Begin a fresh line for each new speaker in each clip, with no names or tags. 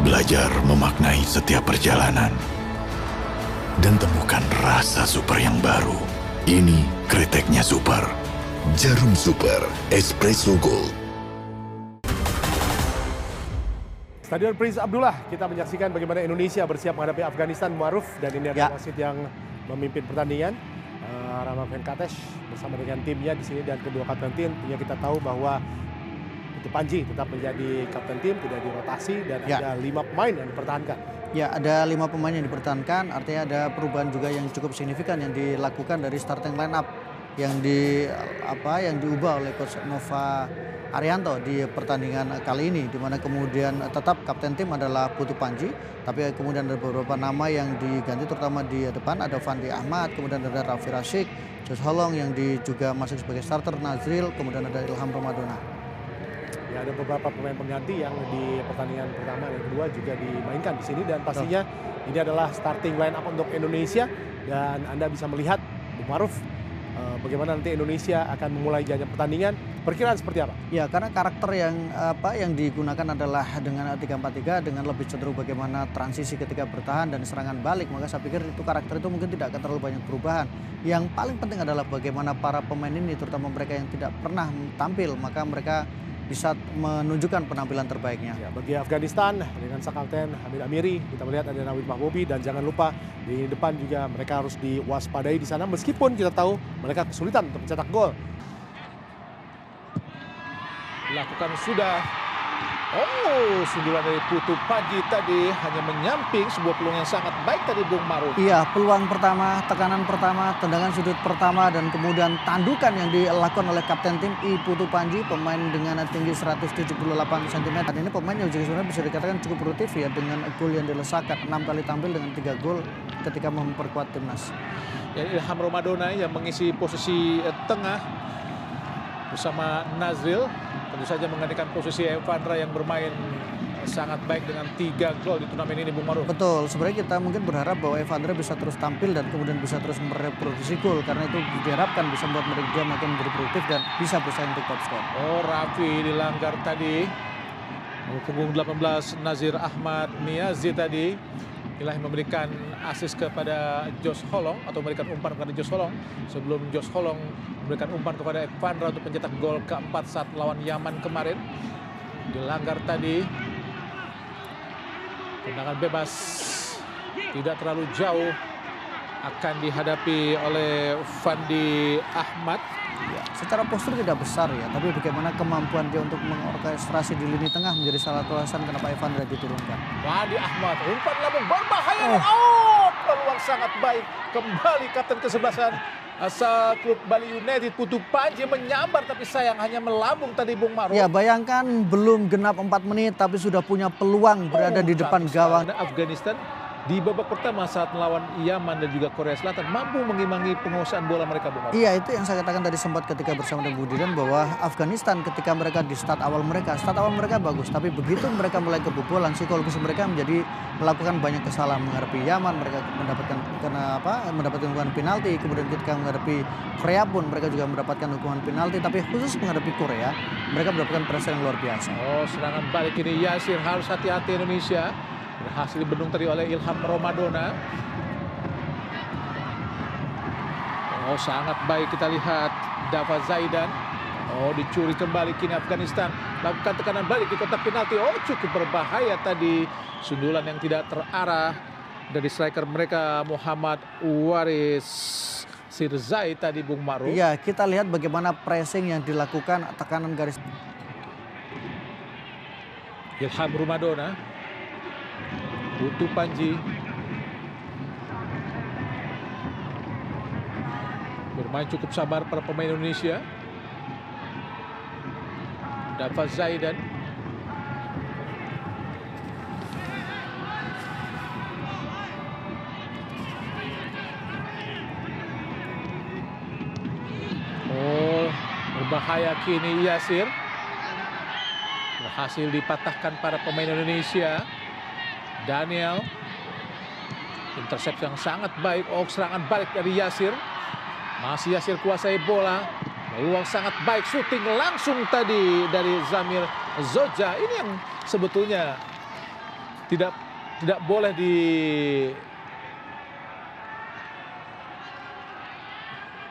Belajar memaknai setiap perjalanan. Dan temukan rasa super yang baru. Ini kreteknya super. Jarum Super Espresso Gold.
Stadion Prince Abdullah, kita menyaksikan bagaimana Indonesia bersiap menghadapi Afghanistan. Muaruf, dan ini adalah wasit yang memimpin pertandingan, Rama Venkatesh bersama dengan timnya di sini, dan kedua kapten tim. Tentunya kita tahu bahwa Putu Panji tetap menjadi kapten tim, tidak dirotasi, dan ada 5 pemain yang dipertahankan.
Ya, ada 5 pemain yang dipertahankan, artinya ada perubahan juga yang cukup signifikan yang dilakukan dari starting line up yang diubah oleh Coach Nova Arianto di pertandingan kali ini, di mana kemudian tetap kapten tim adalah Putu Panji, tapi kemudian ada beberapa nama yang diganti, terutama di depan ada Fandi Ahmad, kemudian ada Raffi Rashid, Josh Holong yang juga masuk sebagai starter, Nazril, kemudian ada Ilham Ramadona.
Ya, ada beberapa pemain pengganti yang di pertandingan pertama dan kedua juga dimainkan di sini, dan pastinya ini adalah starting line up untuk Indonesia, dan Anda bisa melihat, Bung Maruf, bagaimana nanti Indonesia akan memulai jalannya pertandingan. Perkiraan seperti apa? Ya, karena karakter yang digunakan adalah dengan 3-4-3 dengan lebih cenderung bagaimana transisi ketika bertahan dan serangan balik, maka saya pikir itu karakter itu mungkin tidak akan terlalu banyak perubahan. Yang paling penting adalah bagaimana para pemain ini, terutama mereka yang tidak pernah tampil, maka mereka bisa menunjukkan penampilan terbaiknya. Ya, bagi Afghanistan dengan sang kapten Hamid Amiri, kita melihat ada Nawid Mahbubi, dan jangan lupa di depan juga mereka harus diwaspadai di sana, meskipun kita tahu mereka kesulitan untuk mencetak gol.
Lakukan sudah. Sundulan dari Putu Panji tadi hanya menyamping sebuah peluang yang sangat baik tadi, Bung Maruf.
Iya, peluang pertama, tekanan pertama, tendangan sudut pertama, dan kemudian tandukan yang dilakukan oleh kapten tim Putu Panji, pemain dengan tinggi 178 cm. Dan ini pemain yang juga sebenarnya bisa dikatakan cukup produktif ya, dengan gol yang dilesakan, 6 kali tampil dengan 3 gol ketika memperkuat timnas.
Ya, Ilham Ramadona yang mengisi posisi tengah bersama Nazril, tentu saja menggantikan posisi Evandra yang bermain sangat baik dengan 3 gol di turnamen ini, Bung Maruf.
Betul, sebenarnya kita mungkin berharap bahwa Evandra bisa terus tampil dan kemudian bisa terus mereproduksi gol, karena itu diharapkan bisa membuat mereka makin menjadi produktif dan bisa bersaing untuk top skor.
Raffi dilanggar tadi. Punggung 18 Nazir Ahmad Niazi tadi. Inilah yang memberikan asis kepada Josh Holong, atau memberikan umpan kepada Josh Holong, sebelum Josh Holong memberikan umpan kepada Evandra untuk mencetak gol keempat saat melawan Yaman kemarin. Dilanggar tadi. Tendangan bebas tidak terlalu jauh akan dihadapi oleh Fandi Ahmad.
Ya, secara postur tidak besar ya, tapi bagaimana kemampuan dia untuk mengorkestrasi di lini tengah menjadi salah satu alasan kenapa Evandra diturunkan.
Fandi Ahmad, umpan lambung berbahaya. Peluang sangat baik. Kembali kapten kesebelasan asal klub Bali United, Putu Panji menyambar, tapi sayang hanya melambung tadi, Bung Maruf.
Ya, bayangkan belum genap 4 menit tapi sudah punya peluang berada di depan gawang.
Afghanistan di babak pertama saat melawan Yaman dan juga Korea Selatan mampu mengimbangi penguasaan bola mereka, Bung Maruf.
Iya, itu yang saya katakan tadi sempat ketika bersama dengan Budiran, bahwa Afghanistan ketika mereka di start awal mereka bagus, tapi begitu mereka mulai kebobolan, psikologis mereka menjadi melakukan banyak kesalahan menghadapi Yaman. Mereka mendapatkan hukuman penalti, kemudian ketika menghadapi Korea pun mereka juga mendapatkan hukuman penalti, tapi khusus menghadapi Korea mereka mendapatkan pressure yang luar biasa.
Serangan balik ini Yasir, harus hati-hati Indonesia. Berhasil dibendung tadi oleh Ilham Ramadona. Sangat baik kita lihat Dava Zaidan. Dicuri kembali kini Afghanistan. Lakukan tekanan balik di kotak penalti. Cukup berbahaya tadi. Sundulan yang tidak terarah dari striker mereka Muhammad Waris Sirzai tadi, Bung Maruf.
Iya, kita lihat bagaimana pressing yang dilakukan, tekanan garis.
Ilham Ramadona. Putu Panji bermain cukup sabar para pemain Indonesia. Dava Zaidan. Berbahaya kini Yasir. Berhasil dipatahkan para pemain Indonesia. Daniel, intercept yang sangat baik. Serangan balik dari Yasir. Masih Yasir kuasai bola. Peluang sangat baik, syuting langsung tadi dari Zamir Zoja. Ini yang sebetulnya tidak boleh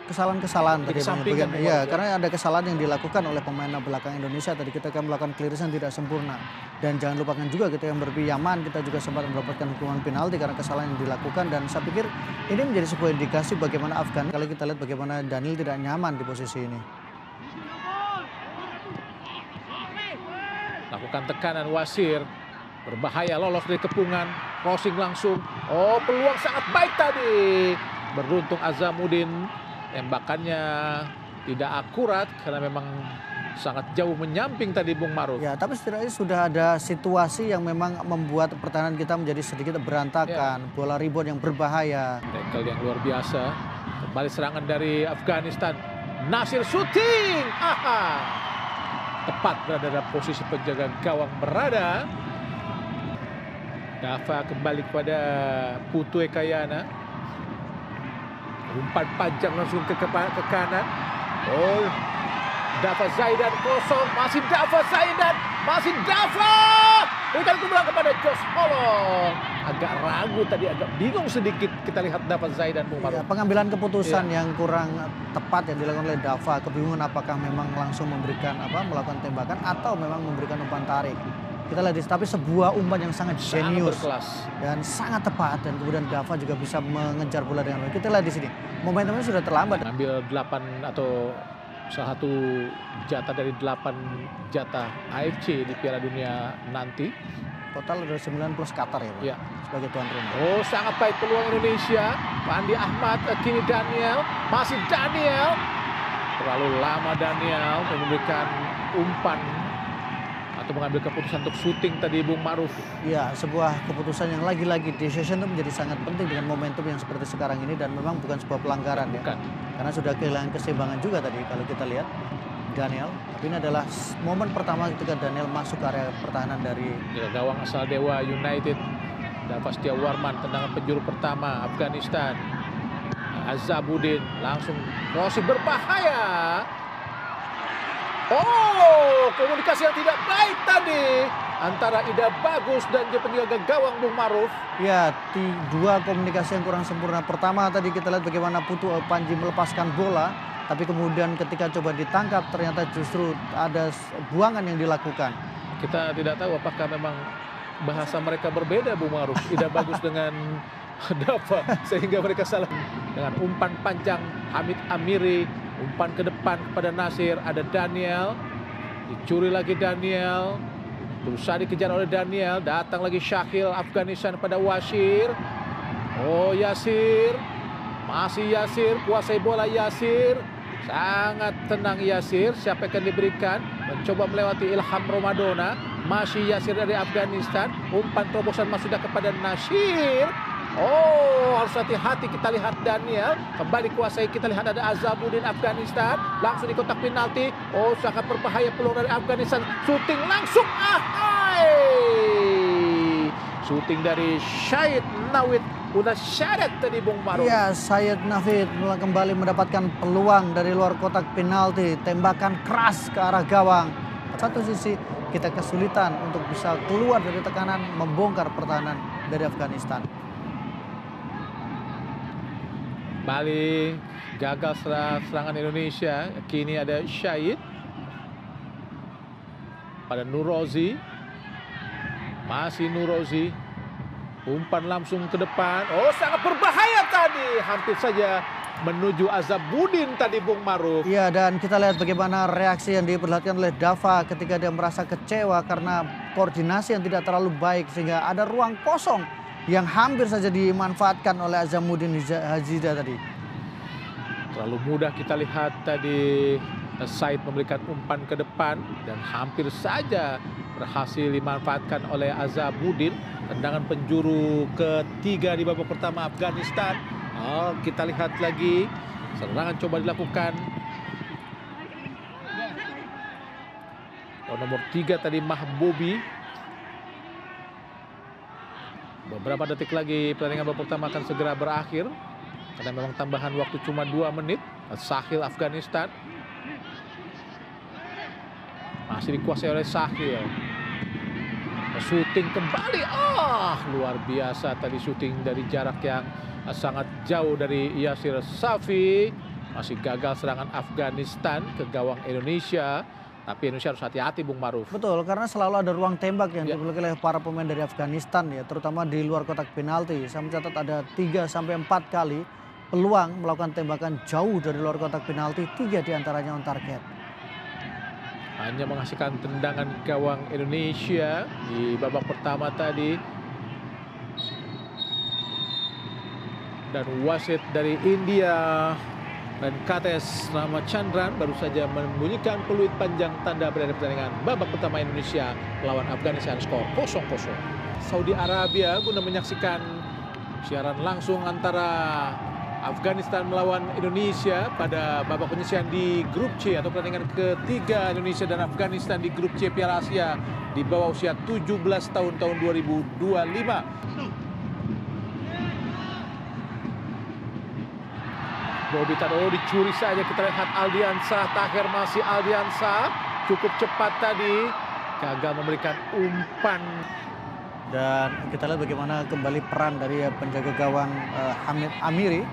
kesalahan-kesalahan tadi
Dikesampingkan
bagian, ya, karena ada kesalahan yang dilakukan oleh pemain belakang Indonesia tadi kita akan melakukan clearance yang tidak sempurna. Dan jangan lupakan juga kita yang berpiyaman kita juga sempat mendapatkan hukuman penalti karena kesalahan yang dilakukan, dan saya pikir ini menjadi sebuah indikasi bagaimana Afgan kalau kita lihat bagaimana Daniel tidak nyaman di posisi ini.
Lakukan tekanan Wasir, berbahaya, lolos dari kepungan, crossing langsung. Oh, peluang sangat baik tadi. Beruntung Azamuddin, tembakannya tidak akurat karena memang sangat jauh menyamping tadi Bung Maruf.
Ya, tapi setidaknya sudah ada situasi yang memang membuat pertahanan kita menjadi sedikit berantakan.
Ya.
Bola rebound yang berbahaya.
Tackle yang luar biasa. Kembali serangan dari Afghanistan. Nasir shooting. Aha. Tepat berada dalam posisi penjaga gawang berada. Dava kembali kepada Putu Ekayana. Umpan panjang langsung ke kanan. Oh, Dava Zaidan kosong. Masih Dava Zaidan. Masih Dava. Berikan kembali kepada Jos Holong. Agak ragu tadi, agak bingung sedikit kita lihat Dava Zaidan.
Ya, pengambilan keputusan yang kurang tepat yang dilakukan oleh Dava. Kebingungan apakah memang langsung melakukan tembakan atau memang memberikan umpan tarik. Kita lihat, tapi sebuah umpan yang sangat jenius dan sangat tepat, dan kemudian Dava juga bisa mengejar bola dengan baik. Kita lihat di sini, momentumnya sudah terlambat.
Ambil 8 atau salah satu jatah dari 8 jatah AFC di Piala Dunia nanti.
Total ada 9 plus Qatar ya, Pak,
ya,
sebagai tuan rumah.
Oh, sangat baik peluang Indonesia. Fandi Ahmad, kini Daniel, masih Daniel. Terlalu lama Daniel memberikan umpan atau mengambil keputusan untuk syuting tadi Bung Maruf.
Ya, sebuah keputusan yang lagi-lagi decision itu menjadi sangat penting dengan momentum yang seperti sekarang ini, dan memang bukan sebuah pelanggaran ya. Karena sudah kehilangan keseimbangan juga tadi kalau kita lihat Daniel. Tapi ini adalah momen pertama ketika Daniel masuk ke area pertahanan dari
gawang asal Dewa United. Dava Setiawarman, tendangan penjuru pertama Afghanistan. Azamuddin langsung crossing berbahaya. Oh, komunikasi yang tidak baik tadi antara Ida Bagus dan penjaga gawang Bung Maruf.
Ya, dua komunikasi yang kurang sempurna. Pertama tadi kita lihat bagaimana Putu Panji melepaskan bola, tapi kemudian ketika coba ditangkap ternyata justru ada buangan yang dilakukan.
Kita tidak tahu apakah memang bahasa mereka berbeda Bung Maruf. Ida Bagus dengan Dava, sehingga mereka salah. Dengan umpan panjang Hamid Amiri, umpan ke depan kepada Nasir, ada Daniel, dicuri lagi Daniel, berusaha dikejar oleh Daniel, datang lagi Syakil Afghanistan pada Wasir. Oh, Yasir, masih Yasir, kuasai bola Yasir, sangat tenang Yasir. Siapa yang akan diberikan? Mencoba melewati Ilham Romadona, masih Yasir dari Afghanistan, umpan terobosan Masuda kepada Nasir. Oh, harus hati-hati. Kita lihat Daniel kembali kuasai. Kita lihat ada Azamuddin Afghanistan langsung di kotak penalti. Oh, sangat berbahaya peluang dari Afghanistan. Shooting langsung. Shooting dari Syed Nawid udah syarat tadi Bung Maruf.
Iya, Syed Nawid kembali mendapatkan peluang dari luar kotak penalti. Tembakan keras ke arah gawang. Satu sisi kita kesulitan untuk bisa keluar dari tekanan, membongkar pertahanan dari Afghanistan.
Bali gagal serangan Indonesia. Kini ada Syahid pada Nurozi. Masih Nurozi. Umpan langsung ke depan. Oh, sangat berbahaya tadi. Hampir saja menuju Azamuddin tadi Bung Maruf.
Iya, dan kita lihat bagaimana reaksi yang diperlihatkan oleh Dava ketika dia merasa kecewa karena koordinasi yang tidak terlalu baik, sehingga ada ruang kosong yang hampir saja dimanfaatkan oleh Azamuddin Hajida tadi.
Terlalu mudah kita lihat tadi Said memberikan umpan ke depan dan hampir saja berhasil dimanfaatkan oleh Azamuddin. Tendangan penjuru ketiga di babak pertama Afghanistan. Oh, kita lihat lagi serangan coba dilakukan. Oh, nomor 3 tadi Mahbubi. Beberapa detik lagi pertandingan babak pertama akan segera berakhir. Karena memang tambahan waktu cuma 2 menit. Syahil Afghanistan. Masih dikuasai oleh Syahil. Syuting kembali. Luar biasa tadi syuting dari jarak yang sangat jauh dari Yasir Safi. Masih gagal serangan Afghanistan ke gawang Indonesia. Tapi Indonesia harus hati-hati, Bung Maruf.
Betul, karena selalu ada ruang tembak yang dimiliki oleh para pemain dari Afghanistan ya, terutama di luar kotak penalti. Saya mencatat ada 3 sampai 4 kali peluang melakukan tembakan jauh dari luar kotak penalti, 3 diantaranya on target.
Hanya menghasilkan tendangan gawang Indonesia di babak pertama tadi. Dan wasit dari India dan Kates Ramachandran baru saja membunyikan peluit panjang tanda berakhir pertandingan babak pertama Indonesia melawan Afghanistan, skor 0-0. Saudi Arabia guna menyaksikan siaran langsung antara Afghanistan melawan Indonesia pada babak penyisihan di grup C atau pertandingan ketiga Indonesia dan Afghanistan di grup C Piala Asia di bawah usia 17 tahun 2025. Bobby Tadolo dicuri saja, kita lihat Aldiansah, Tahir masih Aldiansah, cukup cepat tadi, gagal memberikan umpan.
Dan kita lihat bagaimana kembali peran dari penjaga gawang Hamid Amiri